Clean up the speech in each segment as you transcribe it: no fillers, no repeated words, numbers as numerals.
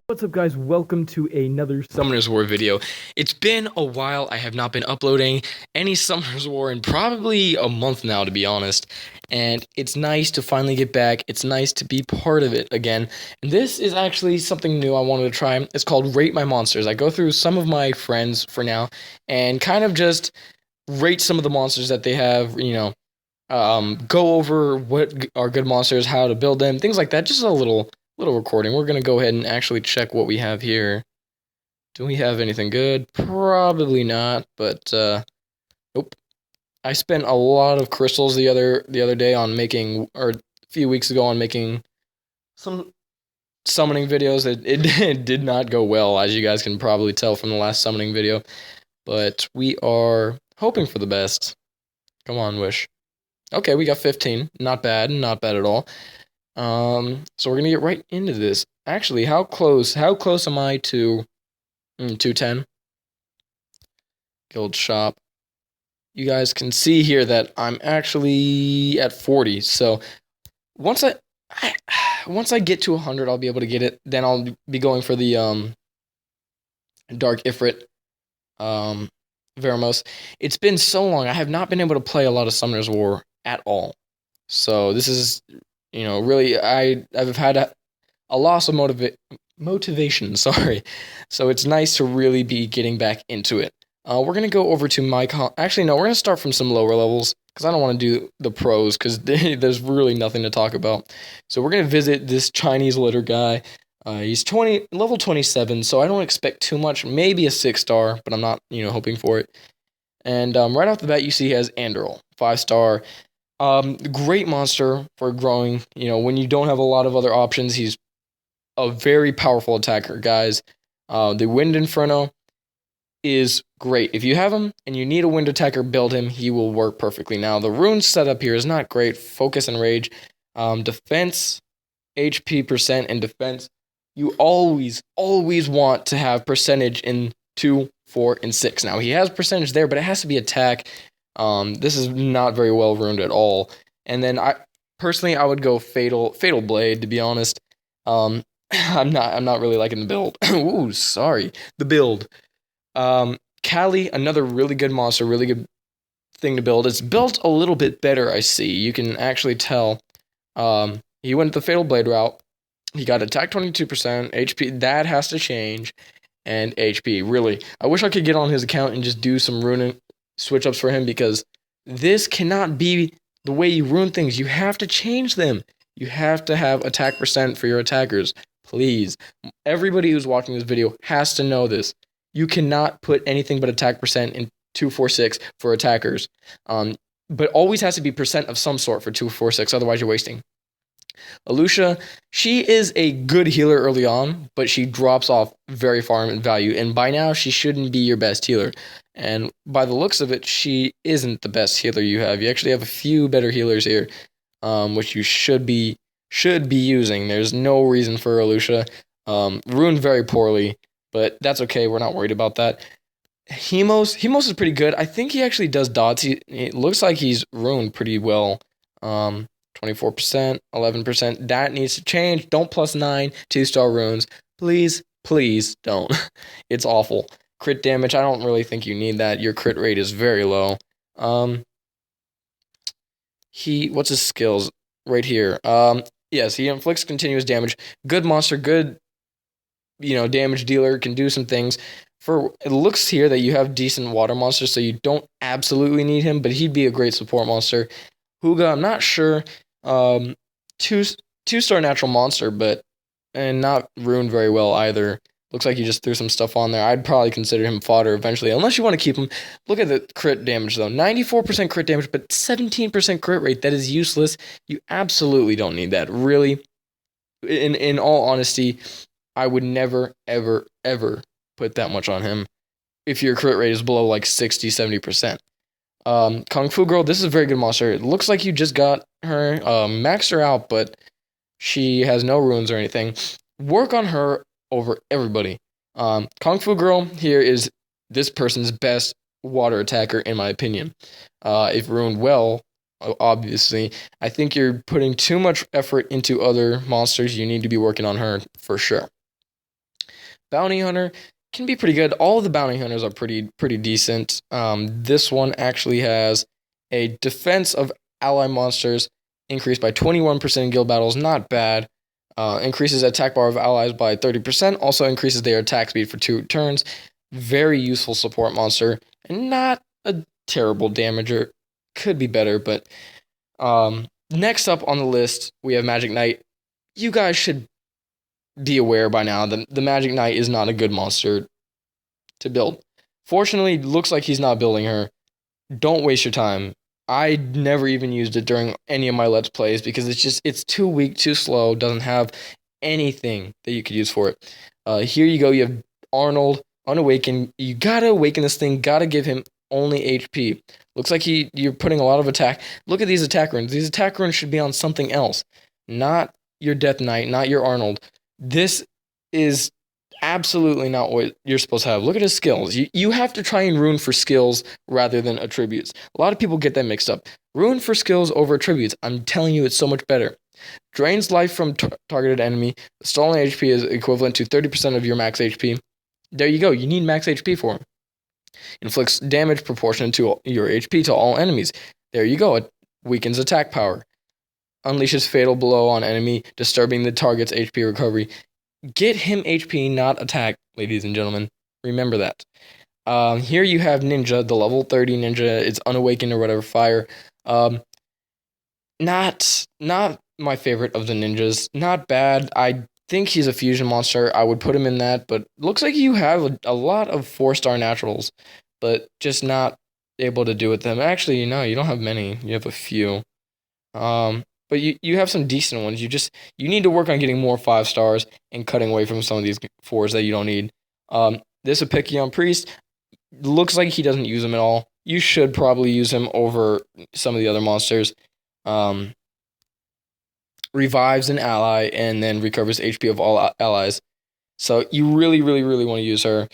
What's up, guys? Welcome to another Summoners War video. It's been a while. I have not been uploading any Summoners War in probably a month now, to be honest. And it's nice to finally get back. It's nice to be part of it again. And this is actually something new I wanted to try. It's called Rate My Monsters. I go through some of my friends for now and kind of just rate some of the monsters that they have, go over what are good monsters, how to build them, things like that. Just a little recording. We're gonna go ahead and actually check what we have here. Do we have anything good? Probably not, but nope. I spent a lot of crystals the other day on making, or a few weeks ago on making some summoning videos. It did not go well, as you guys can probably tell from the last summoning video. But we are hoping for the best. Come on, Wish. Okay, we got 15. Not bad, not bad at all. So we're gonna get right into this. Actually, how close am I to 210? Guild shop. You guys can see here that I'm actually at 40. So once I get to 100, I'll be able to get it. Then I'll be going for the Dark Ifrit Veramos. It's been so long. I have not been able to play a lot of Summoner's War at all. So this is, really, I've had a loss of motivation, sorry. So it's nice to really be getting back into it. We're going to go over to actually, no, we're going to start from some lower levels, because I don't want to do the pros, because there's really nothing to talk about. So we're going to visit this Chinese litter guy. He's level 27, so I don't expect too much. Maybe a 6-star, but I'm not, hoping for it. And right off the bat, you see he has Anduril, 5-star. Great monster for growing. When you don't have a lot of other options, he's a very powerful attacker, guys. The Wind Inferno is great. If you have him and you need a wind attacker, build him. He will work perfectly. Now, the rune setup here is not great. Focus and rage. Defense, HP percent, and defense. You always want to have percentage in 2, 4, and 6. Now, he has percentage there, but it has to be attack. This is not very well runed at all. And then I would go Fatal Blade, to be honest. I'm not really liking the build. Ooh, sorry. The build. Kali, another really good monster, really good thing to build. It's built a little bit better, I see. You can actually tell. He went the Fatal Blade route. He got attack 22%, HP, that has to change, and HP, really. I wish I could get on his account and just do some runing switch ups for him, because this cannot be the way you rune things. You have to change them. You have to have attack percent for your attackers. Please. Everybody who's watching this video has to know this. You cannot put anything but attack percent in 246 for attackers. But always has to be percent of some sort for 246, otherwise you're wasting. Alusha, she is a good healer early on, but she drops off very far in value, and by now she shouldn't be your best healer. And by the looks of it, she isn't the best healer you have. You actually have a few better healers here, which you should be using. There's no reason for Alusha. Ruined very poorly, but that's okay. We're not worried about that. Hemos is pretty good. I think he actually does dots. It looks like he's ruined pretty well. 24%, 11%. That needs to change. Don't +9 2-star runes. Please don't. It's awful. Crit damage, I don't really think you need that. Your crit rate is very low. What's his skills? Right here. Yes, he inflicts continuous damage. Good monster, good, damage dealer, can do some things. It looks here that you have decent water monsters, so you don't absolutely need him, but he'd be a great support monster. Huga, I'm not sure. 2-star natural monster, and not ruined very well either. Looks like you just threw some stuff on there. I'd probably consider him fodder eventually, unless you want to keep him. Look at the crit damage, though. 94% crit damage, but 17% crit rate. That is useless. You absolutely don't need that. Really, in all honesty, I would never, ever, ever put that much on him if your crit rate is below like 60, 70%. Kung Fu Girl, this is a very good monster. It looks like you just got her, maxed her out, but she has no runes or anything. Work on her over everybody. Kung Fu Girl here is this person's best water attacker, in my opinion. If ruined well, obviously, I think you're putting too much effort into other monsters. You need to be working on her for sure. Bounty Hunter can be pretty good. All of the Bounty Hunters are pretty decent. This one actually has a defense of ally monsters increased by 21% in guild battles. Not bad. Increases attack bar of allies by 30%. Also increases their attack speed for 2 turns. Very useful support monster. And not a terrible damager. Could be better, but next up on the list, we have Magic Knight. You guys should be aware by now that the Magic Knight is not a good monster to build. Fortunately, looks like he's not building her. Don't waste your time. I never even used it during any of my Let's Plays because it's too weak, too slow, doesn't have anything that you could use for it. Here you go, you have Arnold, Unawakened. You gotta awaken this thing, gotta give him only HP. Looks like you're putting a lot of attack. Look at these attack runes. These attack runes should be on something else. Not your Death Knight, not your Arnold. This is absolutely not what you're supposed to have. Look at his skills. You have to try and rune for skills rather than attributes. A lot of people get that mixed up. Rune for skills over attributes. I'm telling you, it's so much better. Drains life from targeted enemy. Stolen HP is equivalent to 30% of your max HP. There you go. You need max HP for him. Inflicts damage proportionate to your HP to all enemies. There you go. It weakens attack power. Unleashes fatal blow on enemy, disturbing the target's HP recovery. Get him HP, not attack, ladies and gentlemen. Remember that. Here you have Ninja, the level 30 Ninja. It's Unawakened or whatever, fire. Not my favorite of the ninjas. Not bad. I think he's a fusion monster. I would put him in that, but looks like you have a lot of 4-star naturals, but just not able to do with them. Actually, no, you don't have many. You have a few. But you have some decent ones. You need to work on getting more 5 stars and cutting away from some of these 4s that you don't need. This Apicion Priest looks like he doesn't use them at all. You should probably use him over some of the other monsters. Revives an ally and then recovers HP of all allies. So you really want to use her.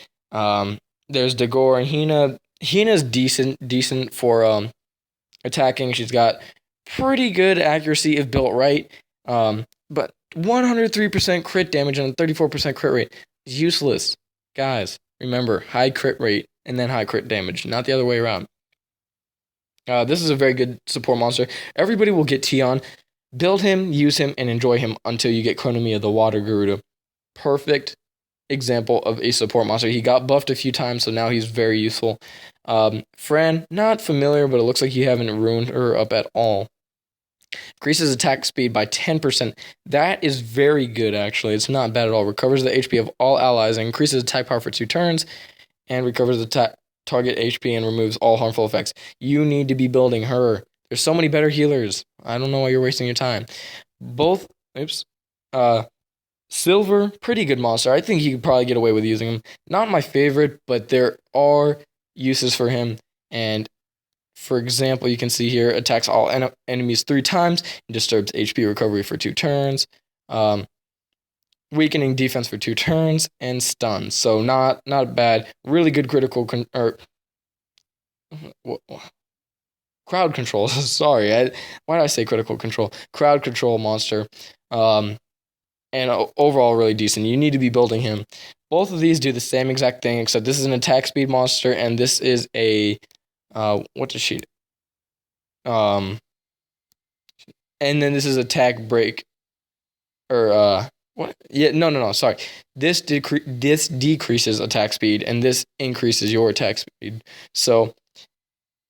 There's Dagor and Hina. Hina's decent for attacking. She's got pretty good accuracy if built right. But 103% crit damage and a 34% crit rate is useless. Guys, remember, high crit rate and then high crit damage, not the other way around. This is a very good support monster. Everybody will get Tion. Build him, use him, and enjoy him until you get Chronomia, the Water Garuda. Perfect example of a support monster. He got buffed a few times, so now he's very useful. Fran, not familiar, but it looks like you haven't ruined her up at all. Increases attack speed by 10%. That is very good, actually. It's not bad at all. Recovers the HP of all allies and increases attack power for 2 turns, and recovers the target HP and removes all harmful effects. You need to be building her. There's so many better healers. I don't know why you're wasting your time. Silver, pretty good monster. I think you could probably get away with using him. Not my favorite, but there are uses for him. And for example, you can see here, attacks all enemies 3 times, and disturbs HP recovery for 2 turns. Weakening defense for 2 turns, and stuns. So not bad. Really good critical crowd control. Sorry, why did I say critical control? Crowd control monster. And overall really decent. You need to be building him. Both of these do the same exact thing, except this is an attack speed monster, and this is a what does she? And then this is attack break, or what? Yeah, no. Sorry, this decreases attack speed, and this increases your attack speed. So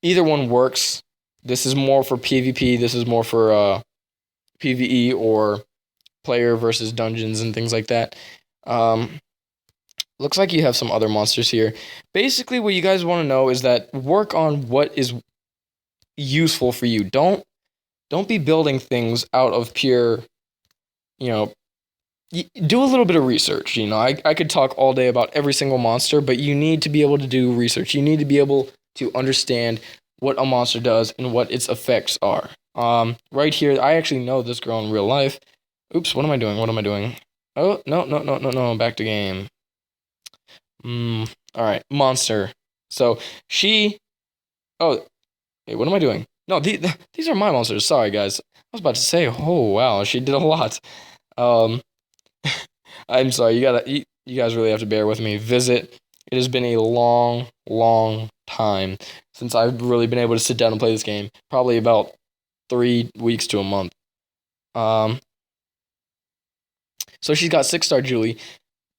either one works. This is more for PvP. This is more for PvE or player versus dungeons and things like that. Looks like you have some other monsters here. Basically, what you guys want to know is that work on what is useful for you. Don't be building things out of pure, do a little bit of research. I could talk all day about every single monster, but you need to be able to do research. You need to be able to understand what a monster does and what its effects are. Right here, I actually know this girl in real life. Oops, what am I doing? Oh, no, back to game. Alright, monster. So, oh, hey, what am I doing? No, these are my monsters, sorry guys. I was about to say, oh wow, she did a lot. I'm sorry, you guys really have to bear with me. Visit. It has been a long, long time since I've really been able to sit down and play this game. Probably about 3 weeks to a month. So she's got 6-star Julie.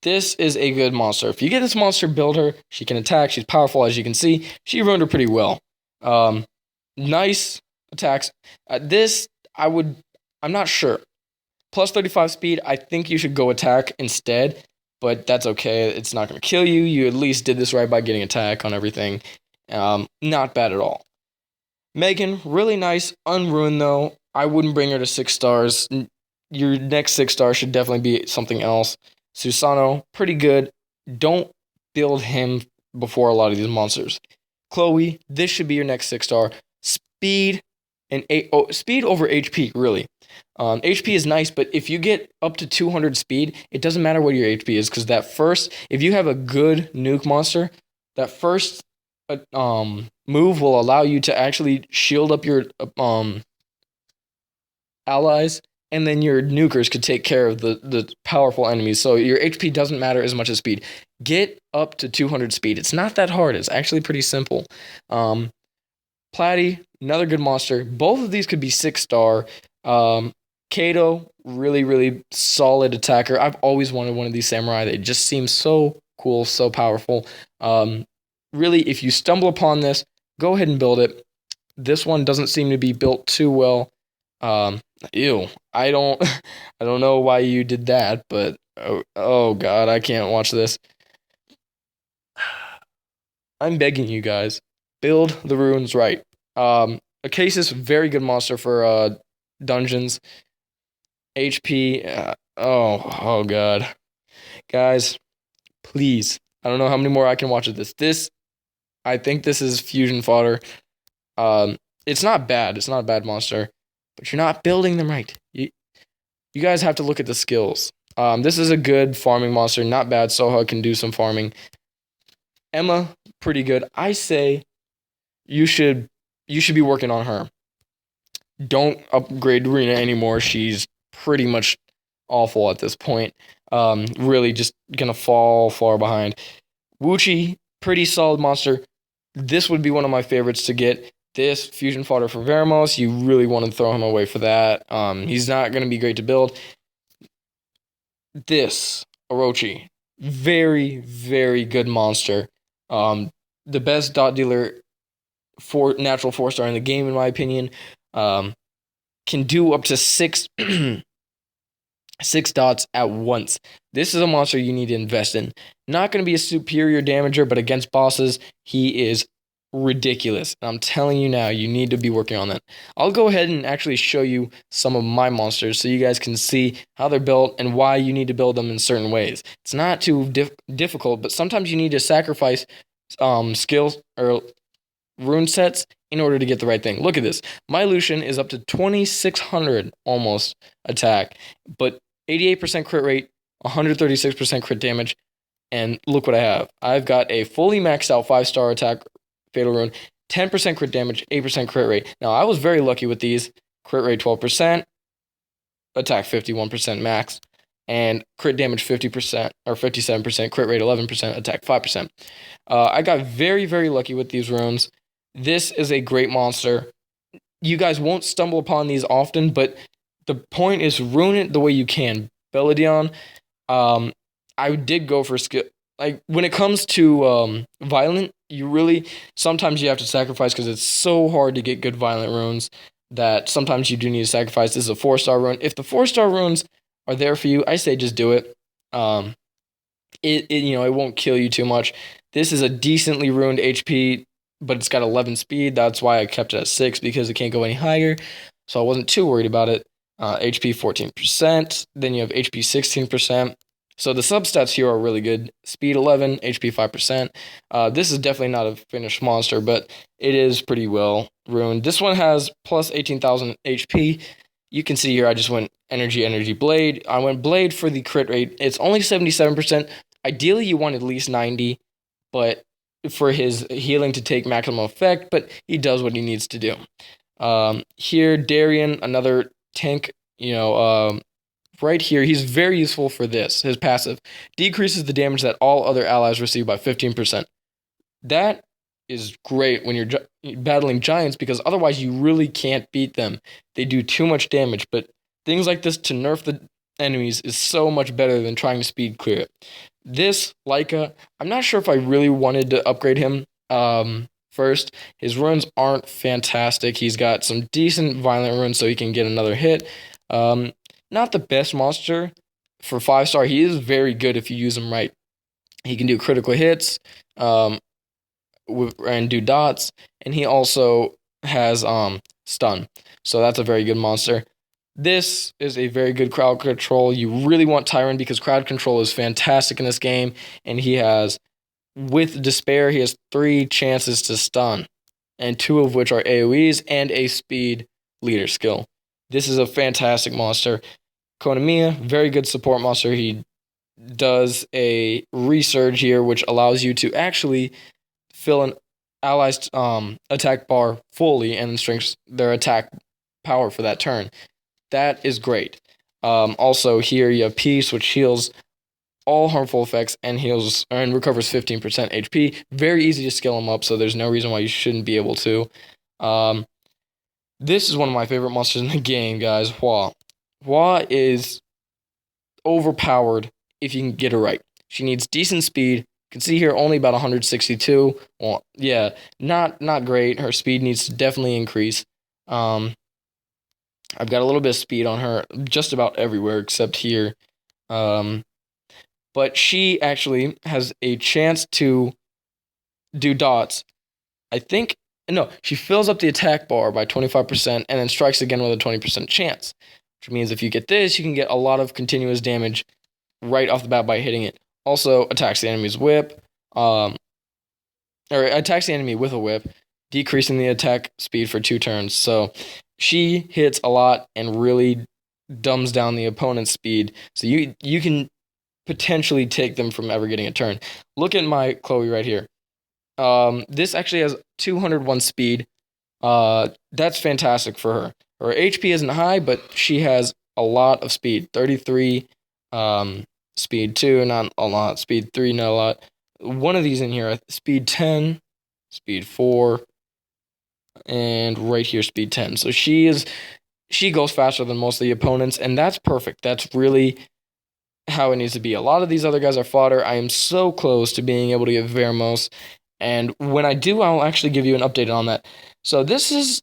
This is a good monster. If you get this monster, build her. She can attack. She's powerful, as you can see. She ruined her pretty well. Nice attacks. I'm not sure. Plus 35 speed, I think you should go attack instead, but that's okay. It's not going to kill you. You at least did this right by getting attack on everything. Not bad at all. Megan, really nice. Unruined, though. I wouldn't bring her to 6 stars. Your next 6 star should definitely be something else. Susano, pretty good. Don't build him before a lot of these monsters. Chloe, this should be your next 6 star. Speed speed over HP, really. HP is nice, but if you get up to 200 speed, it doesn't matter what your HP is, because if you have a good nuke monster, that first move will allow you to actually shield up your allies, and then your nukers could take care of the powerful enemies. So your HP doesn't matter as much as speed. Get up to 200 speed. It's not that hard. It's actually pretty simple. Platy, another good monster. Both of these could be 6 star. Kato, really, really solid attacker. I've always wanted one of these samurai. They just seem so cool, so powerful. Really, if you stumble upon this, go ahead and build it. This one doesn't seem to be built too well. Ew. I don't know why you did that, but oh god, I can't watch this. I'm begging you guys, build the runes right. Acasis, very good monster for dungeons. HP, oh god. Guys, please. I don't know how many more I can watch of this. I think this is fusion fodder. It's not bad. It's not a bad monster, but you're not building them right. You guys have to look at the skills. This is a good farming monster. Not bad. Soha can do some farming. Emma, pretty good. I say you should be working on her. Don't upgrade Rena anymore. She's pretty much awful at this point. Really just gonna fall far behind. Wuchi, pretty solid monster. This would be one of my favorites to get. This fusion fodder for Veramos, you really want to throw him away for that. He's not going to be great to build. This Orochi, very, very good monster. The best dot dealer for natural 4-star in the game, in my opinion. Can do up to 6 dots at once. This is a monster you need to invest in. Not going to be a superior damager, but against bosses, he is ridiculous. I'm telling you now, you need to be working on that. I'll go ahead and actually show you some of my monsters so you guys can see how they're built and why you need to build them in certain ways. It's not too difficult, but sometimes you need to sacrifice skills or rune sets in order to get the right thing. Look at this. My Lucian is up to 2600 almost attack, but 88% crit rate, 136% crit damage, and look what I have. I've got a fully maxed out 5-star attack fatal rune, 10% crit damage, 8% crit rate. Now, I was very lucky with these. Crit rate 12%, attack 51% max, and crit damage 50% or 57%, crit rate 11%, attack 5%. I got very, very lucky with these runes. This is a great monster. You guys won't stumble upon these often, but the point is rune it the way you can. Beladion, I did go for skill. Like, when it comes to violent, sometimes you have to sacrifice because it's so hard to get good violent runes that sometimes you do need to sacrifice. This is a 4-star rune. If the 4-star runes are there for you, I say just do it. It won't kill you too much. This is a decently ruined HP, but it's got 11 speed. That's why I kept it at 6, because it can't go any higher. So I wasn't too worried about it. HP 14%. Then you have HP 16%. So the substats here are really good. Speed 11, HP 5%. This is definitely not a finished monster, but it is pretty well ruined. This one has plus 18,000 HP. You can see here I just went energy, blade. I went blade for the crit rate. It's only 77%. Ideally, you want at least 90, but for his healing to take maximum effect, but he does what he needs to do. Here, Darien, another tank, right here, he's very useful for this. His passive decreases the damage that all other allies receive by 15%. That is great when you're battling giants because otherwise you really can't beat them. They do too much damage, but things like this to nerf the enemies is so much better than trying to speed clear it. This Leica, I'm not sure if I really wanted to upgrade him first. His runes aren't fantastic. He's got some decent violent runes so he can get another hit. Not the best monster for 5-star. He is very good if you use him right. He can do critical hits and do dots, and he also has stun. So that's a very good monster. This is a very good crowd control. You really want Tyrant because crowd control is fantastic in this game, and he has, with Despair, he has 3 chances to stun, and 2 of which are AoEs and a speed leader skill. This is a fantastic monster. Konamiya, very good support monster. He does a resurge here, which allows you to actually fill an ally's attack bar fully and strengthens their attack power for that turn. That is great. Also, here you have Peace, which heals all harmful effects and heals and recovers 15% HP. Very easy to skill him up, so there's no reason why you shouldn't be able to. This is one of my favorite monsters in the game, guys. Hua. Hua is overpowered if you can get her right. She needs decent speed. You can see here only about 162. Well, yeah, not great. Her speed needs to definitely increase. I've got a little bit of speed on her just about everywhere except here. But she actually has a chance to do dots. I think, no, she fills up the attack bar by 25% and then strikes again with a 20% chance. Which means if you get this, you can get a lot of continuous damage right off the bat by hitting it. Also attacks the enemy's whip, or attacks the enemy with a whip, decreasing the attack speed for 2 turns. So she hits a lot and really dumbs down the opponent's speed. So you can potentially take them from ever getting a turn. Look at my Chloe right here. This actually has 201 speed. That's fantastic for her. Her HP isn't high, but she has a lot of speed. 33, speed 2, not a lot. Speed 3, not a lot. One of these in here, speed 10, speed 4, and right here, speed 10. So she goes faster than most of the opponents, and that's perfect. That's really how it needs to be. A lot of these other guys are fodder. I am so close to being able to get Vermos, and when I do, I'll actually give you an update on that. So this is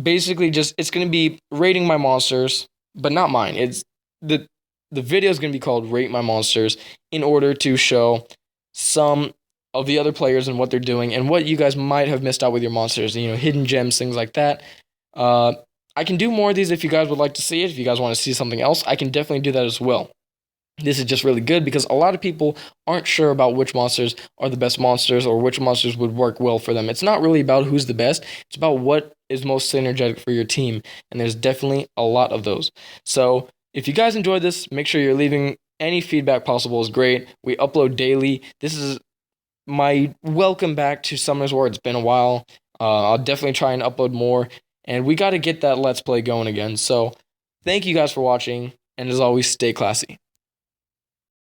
basically just, it's going to be rating my monsters, but not mine. It's the video is going to be called Rate My Monsters in order to show some of the other players and what they're doing and what you guys might have missed out with your monsters, you know, hidden gems, things like that. I can do more of these if you guys would like to see it. If you guys want to see something else, I can definitely do that as well. This is just really good because a lot of people aren't sure about which monsters are the best monsters or which monsters would work well for them. It's not really about who's the best. It's about what is most synergetic for your team, and there's definitely a lot of those. So if you guys enjoyed this, make sure you're leaving any feedback possible is great. We upload daily. This is my welcome back to Summoners War. It's been a while. I'll definitely try and upload more, and we got to get that Let's Play going again. So thank you guys for watching, and as always, stay classy.